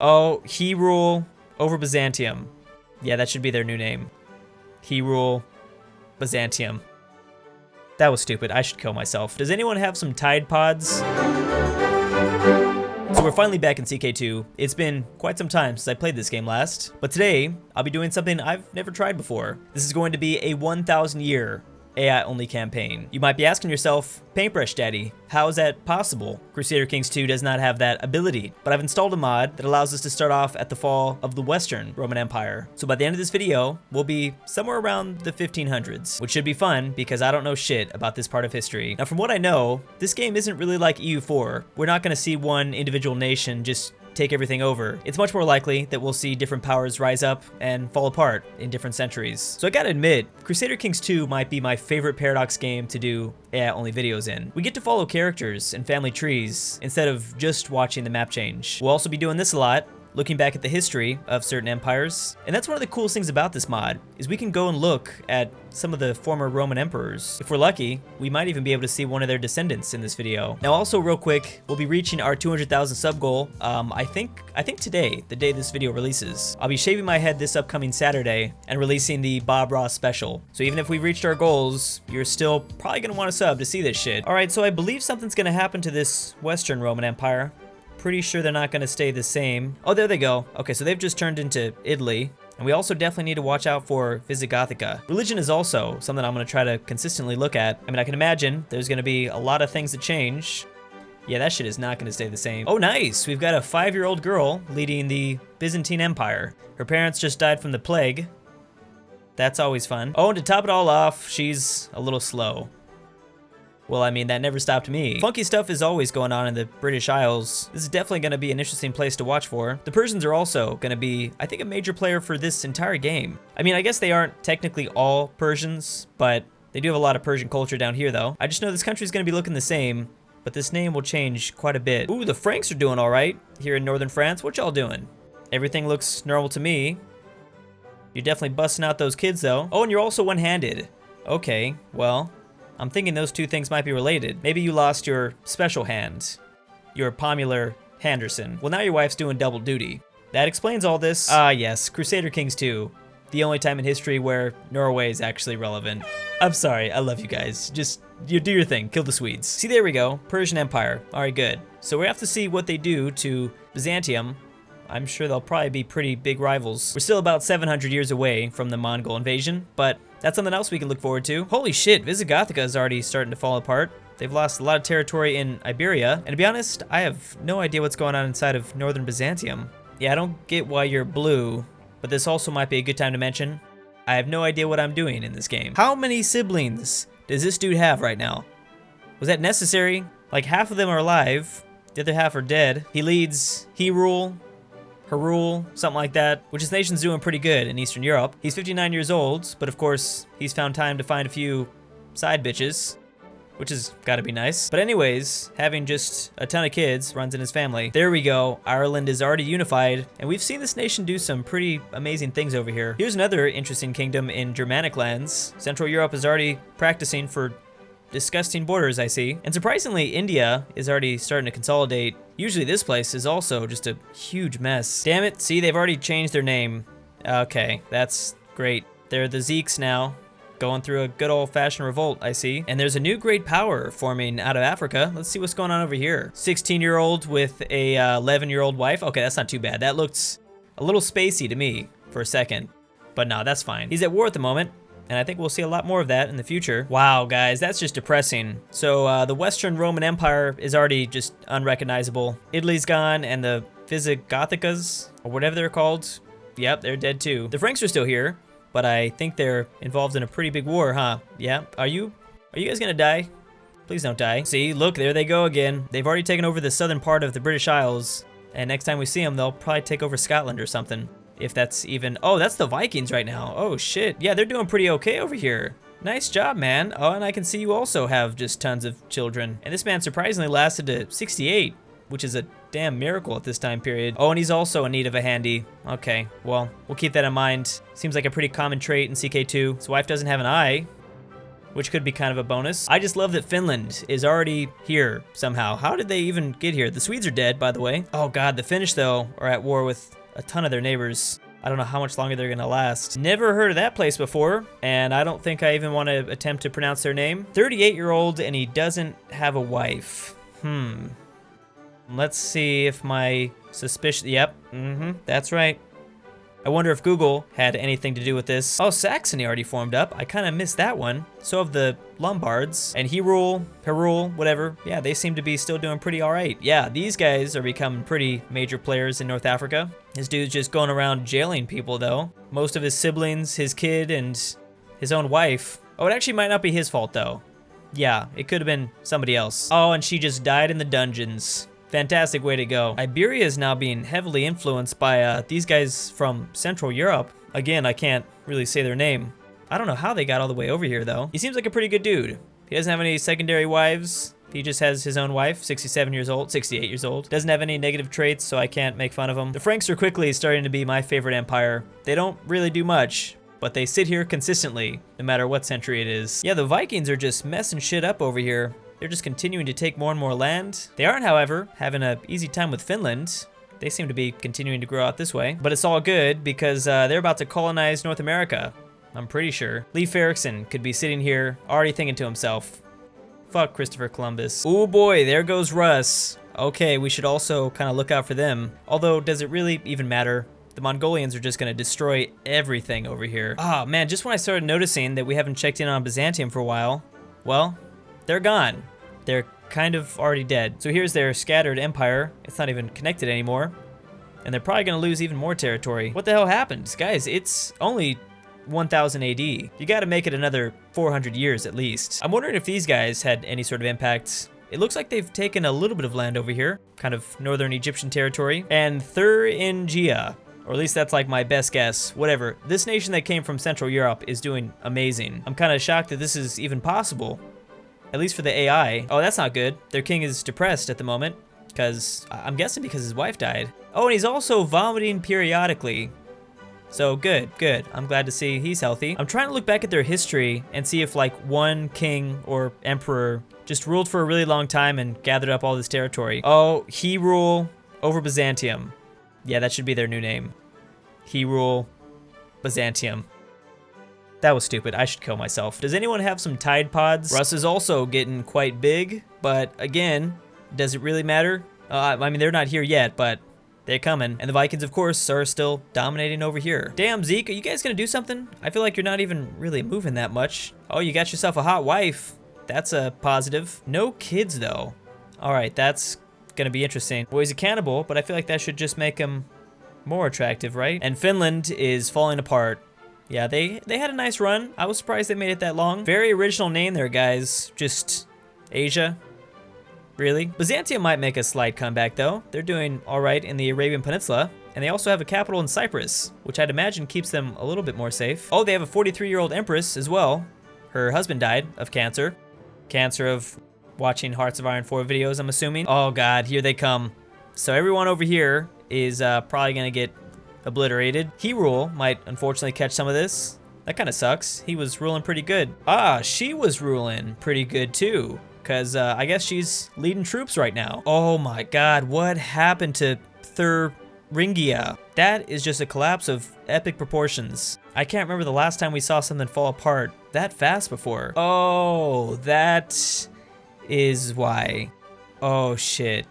Oh, he rule over Byzantium. Yeah, that should be their new name. He rule Byzantium. That was stupid. I should kill myself. Does anyone have some Tide Pods? So we're finally back in CK2. It's been quite some time since I played this game last, but today I'll be doing something I've never tried before. This is going to be a 1,000 year AI-only campaign. You might be asking yourself, Paintbrush Daddy, how is that possible? Crusader Kings 2 does not have that ability, but I've installed a mod that allows us to start off at the fall of the Western Roman Empire. So by the end of this video, we'll be somewhere around the 1500s, which should be fun because I don't know shit about this part of history. Now from what I know, this game isn't really like EU4. We're not gonna see one individual nation just take everything over. It's much more likely that we'll see different powers rise up and fall apart in different centuries. So I gotta admit, Crusader Kings 2 might be my favorite Paradox game to do AI-only videos in. We get to follow characters and family trees instead of just watching the map change. We'll also be doing this a lot, looking back at the history of certain empires. And that's one of the coolest things about this mod, is we can go and look at some of the former Roman emperors. If we're lucky, we might even be able to see one of their descendants in this video. Now also real quick, we'll be reaching our 200,000 sub goal, I think today, the day this video releases. I'll be shaving my head this upcoming Saturday and releasing the Bob Ross special. So even if we've reached our goals, you're still probably gonna want to sub to see this shit. All right, so I believe something's gonna happen to this Western Roman Empire. Pretty sure they're not gonna stay the same. Oh, there they go. Okay, so they've just turned into Italy. And we also definitely need to watch out for Visigothica. Religion is also something I'm gonna try to consistently look at. I mean, I can imagine there's gonna be a lot of things that change. Yeah, that shit is not gonna stay the same. Oh, nice. We've got a 5-year-old girl leading the Byzantine Empire. Her parents just died from the plague. That's always fun. Oh, and to top it all off, she's a little slow. Well, I mean, that never stopped me. Funky stuff is always going on in the British Isles. This is definitely gonna be an interesting place to watch for. The Persians are also gonna be, I think, a major player for this entire game. I mean, I guess they aren't technically all Persians, but they do have a lot of Persian culture down here, though. I just know this country's gonna be looking the same, but this name will change quite a bit. Ooh, the Franks are doing all right here in northern France. What y'all doing? Everything looks normal to me. You're definitely busting out those kids, though. Oh, and you're also one-handed. Okay, well, I'm thinking those two things might be related. Maybe you lost your special hand, your Pomular Henderson. Well, now your wife's doing double duty. That explains all this. Ah, yes, Crusader Kings 2. The only time in history where Norway is actually relevant. I'm sorry, I love you guys. Just, you do your thing, kill the Swedes. See, there we go, Persian Empire. All right, good. So we have to see what they do to Byzantium. I'm sure they'll probably be pretty big rivals. We're still about 700 years away from the Mongol invasion, but that's something else we can look forward to. Holy shit, Visigothica is already starting to fall apart. They've lost a lot of territory in Iberia, and to be honest, I have no idea what's going on inside of northern Byzantium. Yeah, I don't get why you're blue, but this also might be a good time to mention, I have no idea what I'm doing in this game. How many siblings does this dude have right now? Was that necessary? Like, half of them are alive, the other half are dead. He leads, he rule, her rule, something like that, which his nation's doing pretty good in Eastern Europe. He's 59 years old, but of course, he's found time to find a few side bitches, which has gotta be nice. But anyways, having just a ton of kids runs in his family. There we go, Ireland is already unified, and we've seen this nation do some pretty amazing things over here. Here's another interesting kingdom in Germanic lands. Central Europe is already practicing for disgusting borders, I see. And surprisingly, India is already starting to consolidate. Usually this place is also just a huge mess. Damn it, see, they've already changed their name. Okay, that's great. They're the Zeeks now, going through a good old-fashioned revolt, I see. And there's a new great power forming out of Africa. Let's see what's going on over here. 16-year-old with a 11-year-old wife. Okay, that's not too bad. That looks a little spacey to me for a second, but no, that's fine. He's at war at the moment, and I think we'll see a lot more of that in the future. Wow, guys, that's just depressing. So the Western Roman Empire is already just unrecognizable. Italy's gone, and the Visigothicas, or whatever they're called, yep, they're dead too. The Franks are still here, but I think they're involved in a pretty big war, huh? Yeah, are you guys gonna die? Please don't die. See, look, there they go again. They've already taken over the southern part of the British Isles, and next time we see them, they'll probably take over Scotland or something. If that's even, oh, that's the Vikings right now. Oh shit, yeah, they're doing pretty okay over here. Nice job, man. Oh, and I can see you also have just tons of children. And this man surprisingly lasted to 68, which is a damn miracle at this time period. Oh, and he's also in need of a handy. Okay, well, we'll keep that in mind. Seems like a pretty common trait in CK2. His wife doesn't have an eye. which could be kind of a bonus. I just love that Finland is already here somehow. How did they even get here? The Swedes are dead, by the way. Oh god, the Finnish, though, are at war with a ton of their neighbors. I don't know how much longer they're gonna last. Never heard of that place before, and I don't think I even want to attempt to pronounce their name. 38-year-old, and he doesn't have a wife. Let's see if my suspicion... Yep, that's right. I wonder if Google had anything to do with this. Oh, Saxony already formed up. I kind of missed that one. So have the Lombards. And Herul, whatever. Yeah, they seem to be still doing pretty all right. Yeah, these guys are becoming pretty major players in North Africa. This dude's just going around jailing people, though. Most of his siblings, his kid, and his own wife. Oh, it actually might not be his fault, though. Yeah, it could have been somebody else. Oh, and she just died in the dungeons. Fantastic way to go. Iberia is now being heavily influenced by these guys from Central Europe. Again, I can't really say their name. I don't know how they got all the way over here, though. He seems like a pretty good dude. He doesn't have any secondary wives. He just has his own wife, 67 years old, 68 years old. Doesn't have any negative traits, so I can't make fun of him. The Franks are quickly starting to be my favorite empire. They don't really do much, but they sit here consistently, no matter what century it is. Yeah, the Vikings are just messing shit up over here. They're just continuing to take more and more land. They aren't, however, having an easy time with Finland. They seem to be continuing to grow out this way. But it's all good because they're about to colonize North America. I'm pretty sure. Leif Erikson could be sitting here already thinking to himself, fuck Christopher Columbus. Oh boy, there goes Russ. Okay, we should also kind of look out for them. Although, does it really even matter? The Mongolians are just going to destroy everything over here. Oh man, just when I started noticing that we haven't checked in on Byzantium for a while, well, they're gone. They're kind of already dead. So here's their scattered empire. It's not even connected anymore. And they're probably gonna lose even more territory. What the hell happened? Guys, it's only 1000 AD. You gotta make it another 400 years at least. I'm wondering if these guys had any sort of impact. It looks like they've taken a little bit of land over here, kind of northern Egyptian territory. And Thuringia, or at least that's like my best guess. Whatever. This nation that came from Central Europe is doing amazing. I'm kind of shocked that this is even possible. At least for the AI. Oh, that's not good. Their king is depressed at the moment, because I'm guessing because his wife died. Oh, and he's also vomiting periodically. So good, good. I'm glad to see he's healthy. I'm trying to look back at their history and see if like one king or emperor just ruled for a really long time and gathered up all this territory. Oh, he rule over Byzantium. Yeah, that should be their new name. He rule Byzantium. That was stupid. I should kill myself. Does anyone have some Tide Pods? Russ is also getting quite big, but again, does it really matter? I mean, they're not here yet, but they're coming. And the Vikings, of course, are still dominating over here. Damn, Zeke, are you guys gonna do something? I feel like you're not even really moving that much. Oh, you got yourself a hot wife. That's a positive. No kids, though. All right, that's gonna be interesting. Well, he's a cannibal, but I feel like that should just make him more attractive, right? And Finland is falling apart. Yeah, they had a nice run. I was surprised they made it that long. Very original name there, guys. Just Asia. Really? Byzantium might make a slight comeback, though. They're doing all right in the Arabian Peninsula. And they also have a capital in Cyprus, which I'd imagine keeps them a little bit more safe. Oh, they have a 43-year-old empress as well. Her husband died of cancer. Cancer of watching Hearts of Iron 4 videos, I'm assuming. Oh, God, here they come. So everyone over here is probably going to get obliterated. He rule might unfortunately catch some of this. That kind of sucks. He was ruling pretty good. Ah, she was ruling pretty good too, because I guess she's leading troops right now. Oh my God, what happened to Thuringia? That is just a collapse of epic proportions. I can't remember the last time we saw something fall apart that fast before. Oh, that is why. Oh shit.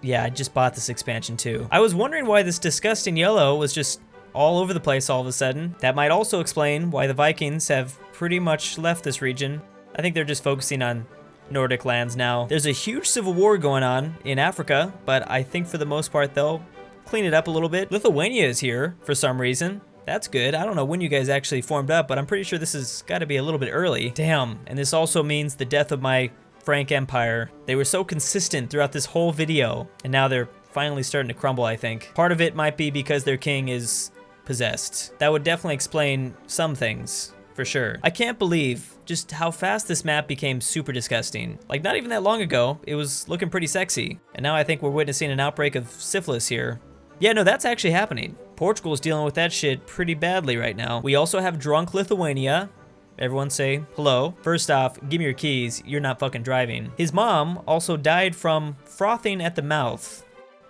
Yeah, I just bought this expansion too. I was wondering why this disgusting yellow was just all over the place all of a sudden. That might also explain why the Vikings have pretty much left this region. I think they're just focusing on Nordic lands now. There's a huge civil war going on in Africa, but I think for the most part they'll clean it up a little bit. Lithuania is here for some reason. That's good. I don't know when you guys actually formed up, but I'm pretty sure this has got to be a little bit early. Damn, and this also means the death of my Frank Empire. They were so consistent throughout this whole video, and now they're finally starting to crumble, I think. Part of it might be because their king is possessed. That would definitely explain some things, for sure. I can't believe just how fast this map became super disgusting. Like, not even that long ago, it was looking pretty sexy. And now I think we're witnessing an outbreak of syphilis here. Yeah, no, that's actually happening. Portugal's dealing with that shit pretty badly right now. We also have drunk Lithuania. Everyone say hello. First off, give me your keys. You're not fucking driving. His mom also died from frothing at the mouth.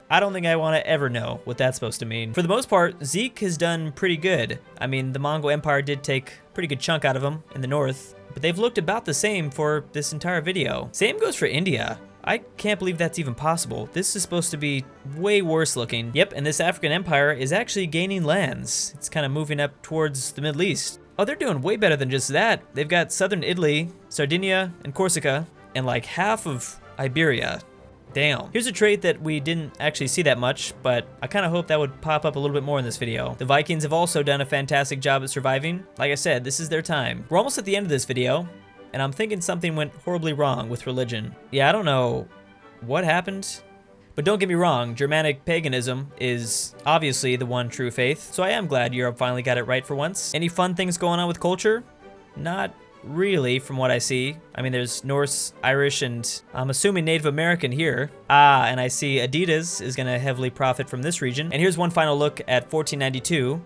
I don't think I want to ever know what that's supposed to mean. For the most part, Zeke has done pretty good. I mean, the Mongol Empire did take a pretty good chunk out of him in the north, but they've looked about the same for this entire video. Same goes for India. I can't believe that's even possible. This is supposed to be way worse looking. Yep, and this African empire is actually gaining lands. It's kind of moving up towards the Middle East. Oh, they're doing way better than just that. They've got southern Italy, Sardinia, and Corsica, and like half of Iberia. Damn. Here's a trait that we didn't actually see that much, but I kind of hope that would pop up a little bit more in this video. The Vikings have also done a fantastic job at surviving. Like I said, this is their time. We're almost at the end of this video, and I'm thinking something went horribly wrong with religion. Yeah, I don't know what happened, but don't get me wrong, Germanic paganism is obviously the one true faith, so I am glad Europe finally got it right for once. Any fun things going on with culture? Not really, from what I see. I mean, there's Norse, Irish, and I'm assuming Native American here. And I see Adidas is gonna heavily profit from this region. And here's one final look at 1492.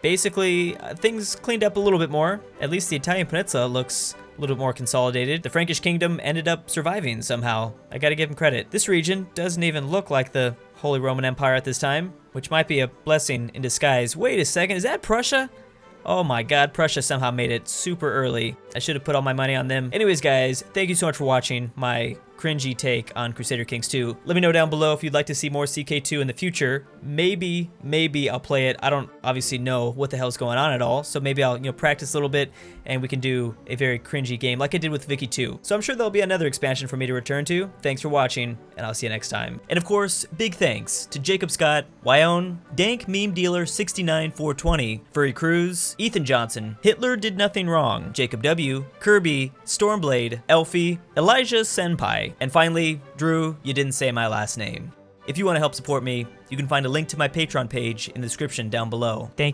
Basically, things cleaned up a little bit more. At least the Italian peninsula looks a little bit more consolidated. The Frankish kingdom ended up surviving somehow. I gotta give them credit. This region doesn't even look like the Holy Roman Empire at this time, which might be a blessing in disguise. Wait a second, is that Prussia? Oh my god, Prussia somehow made it super early. I should have put all my money on them. Anyways, guys, thank you so much for watching my cringy take on Crusader Kings 2. Let me know down below if you'd like to see more CK2 in the future. Maybe I'll play it. I don't obviously know what the hell's going on at all, so maybe I'll practice a little bit and we can do a very cringy game like I did with Vicky 2. So I'm sure there'll be another expansion for me to return to. Thanks for watching, and I'll see you next time. And of course, big thanks to Jacob Scott, Wyone, Dank Meme Dealer 69420, Furry Cruz, Ethan Johnson, Hitler Did Nothing Wrong, Jacob W, Kirby, Stormblade, Elfie, Elijah Senpai, and finally, Drew, you didn't say my last name. If you want to help support me, you can find a link to my Patreon page in the description down below. Thank you.